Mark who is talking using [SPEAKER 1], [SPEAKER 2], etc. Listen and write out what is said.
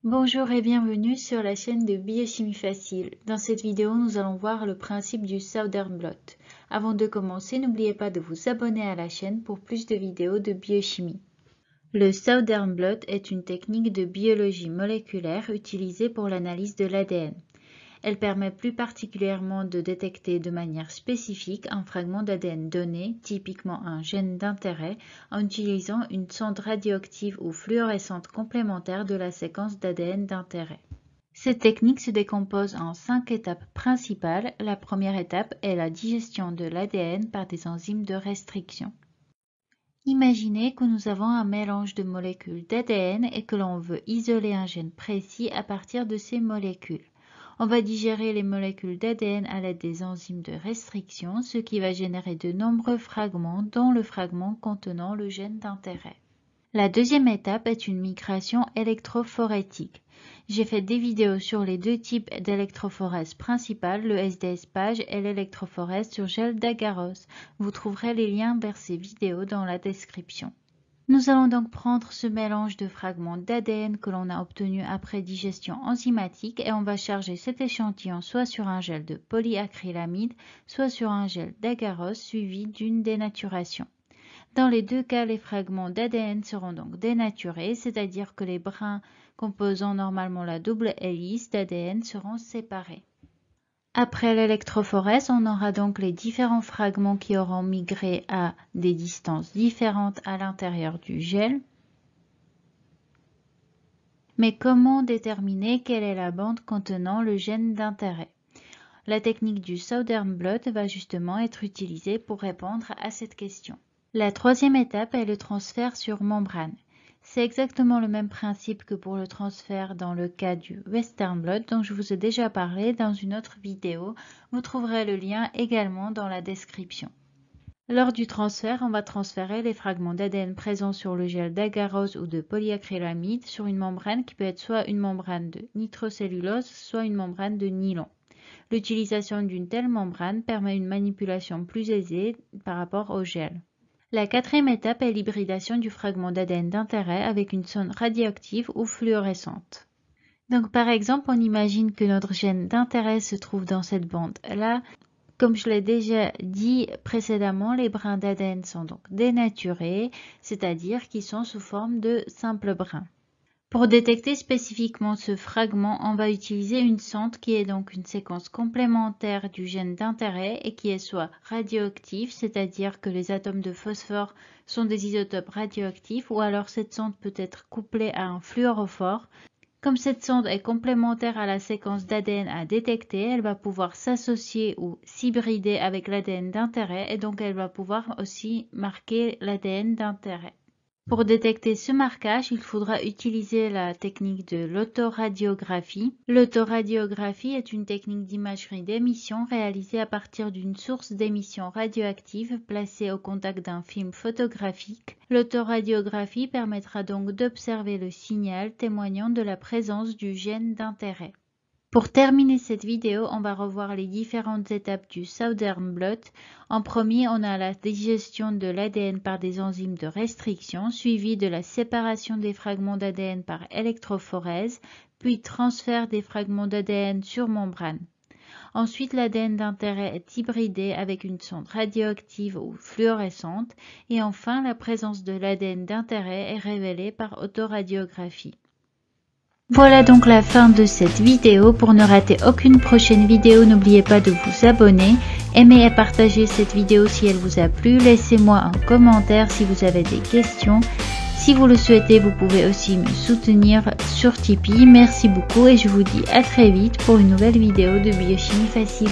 [SPEAKER 1] Bonjour et bienvenue sur la chaîne de Biochimie Facile. Dans cette vidéo, nous allons voir le principe du Southern Blot. Avant de commencer, n'oubliez pas de vous abonner à la chaîne pour plus de vidéos de biochimie. Le Southern Blot est une technique de biologie moléculaire utilisée pour l'analyse de l'ADN. Elle permet plus particulièrement de détecter de manière spécifique un fragment d'ADN donné, typiquement un gène d'intérêt, en utilisant une sonde radioactive ou fluorescente complémentaire de la séquence d'ADN d'intérêt. Cette technique se décompose en 5 étapes principales. La première étape est la digestion de l'ADN par des enzymes de restriction. Imaginez que nous avons un mélange de molécules d'ADN et que l'on veut isoler un gène précis à partir de ces molécules. On va digérer les molécules d'ADN à l'aide des enzymes de restriction, ce qui va générer de nombreux fragments, dont le fragment contenant le gène d'intérêt. La deuxième étape est une migration électrophorétique. J'ai fait des vidéos sur les deux types d'électrophorèse principales, le SDS-PAGE et l'électrophorèse sur gel d'agarose. Vous trouverez les liens vers ces vidéos dans la description. Nous allons donc prendre ce mélange de fragments d'ADN que l'on a obtenu après digestion enzymatique et on va charger cet échantillon soit sur un gel de polyacrylamide, soit sur un gel d'agarose suivi d'une dénaturation. Dans les deux cas, les fragments d'ADN seront donc dénaturés, c'est-à-dire que les brins composant normalement la double hélice d'ADN seront séparés. Après l'électrophorèse, on aura donc les différents fragments qui auront migré à des distances différentes à l'intérieur du gel. Mais comment déterminer quelle est la bande contenant le gène d'intérêt? La technique du Southern Blot va justement être utilisée pour répondre à cette question. La troisième étape est le transfert sur membrane. C'est exactement le même principe que pour le transfert dans le cas du Western Blot dont je vous ai déjà parlé dans une autre vidéo. Vous trouverez le lien également dans la description. Lors du transfert, on va transférer les fragments d'ADN présents sur le gel d'agarose ou de polyacrylamide sur une membrane qui peut être soit une membrane de nitrocellulose, soit une membrane de nylon. L'utilisation d'une telle membrane permet une manipulation plus aisée par rapport au gel. La quatrième étape est l'hybridation du fragment d'ADN d'intérêt avec une sonde radioactive ou fluorescente. Donc par exemple, on imagine que notre gène d'intérêt se trouve dans cette bande-là. Comme je l'ai déjà dit précédemment, les brins d'ADN sont donc dénaturés, c'est-à-dire qu'ils sont sous forme de simples brins. Pour détecter spécifiquement ce fragment, on va utiliser une sonde qui est donc une séquence complémentaire du gène d'intérêt et qui est soit radioactive, c'est-à-dire que les atomes de phosphore sont des isotopes radioactifs, ou alors cette sonde peut être couplée à un fluorophore. Comme cette sonde est complémentaire à la séquence d'ADN à détecter, elle va pouvoir s'associer ou s'hybrider avec l'ADN d'intérêt et donc elle va pouvoir aussi marquer l'ADN d'intérêt. Pour détecter ce marquage, il faudra utiliser la technique de l'autoradiographie. L'autoradiographie est une technique d'imagerie d'émission réalisée à partir d'une source d'émission radioactive placée au contact d'un film photographique. L'autoradiographie permettra donc d'observer le signal témoignant de la présence du gène d'intérêt. Pour terminer cette vidéo, on va revoir les différentes étapes du Southern Blot. En premier, on a la digestion de l'ADN par des enzymes de restriction, suivie de la séparation des fragments d'ADN par électrophorèse, puis transfert des fragments d'ADN sur membrane. Ensuite, l'ADN d'intérêt est hybridé avec une sonde radioactive ou fluorescente. Et enfin, la présence de l'ADN d'intérêt est révélée par autoradiographie. Voilà donc la fin de cette vidéo. Pour ne rater aucune prochaine vidéo, n'oubliez pas de vous abonner, aimer et partager cette vidéo si elle vous a plu. Laissez-moi un commentaire si vous avez des questions. Si vous le souhaitez, vous pouvez aussi me soutenir sur Tipeee. Merci beaucoup et je vous dis à très vite pour une nouvelle vidéo de Biochimie Facile.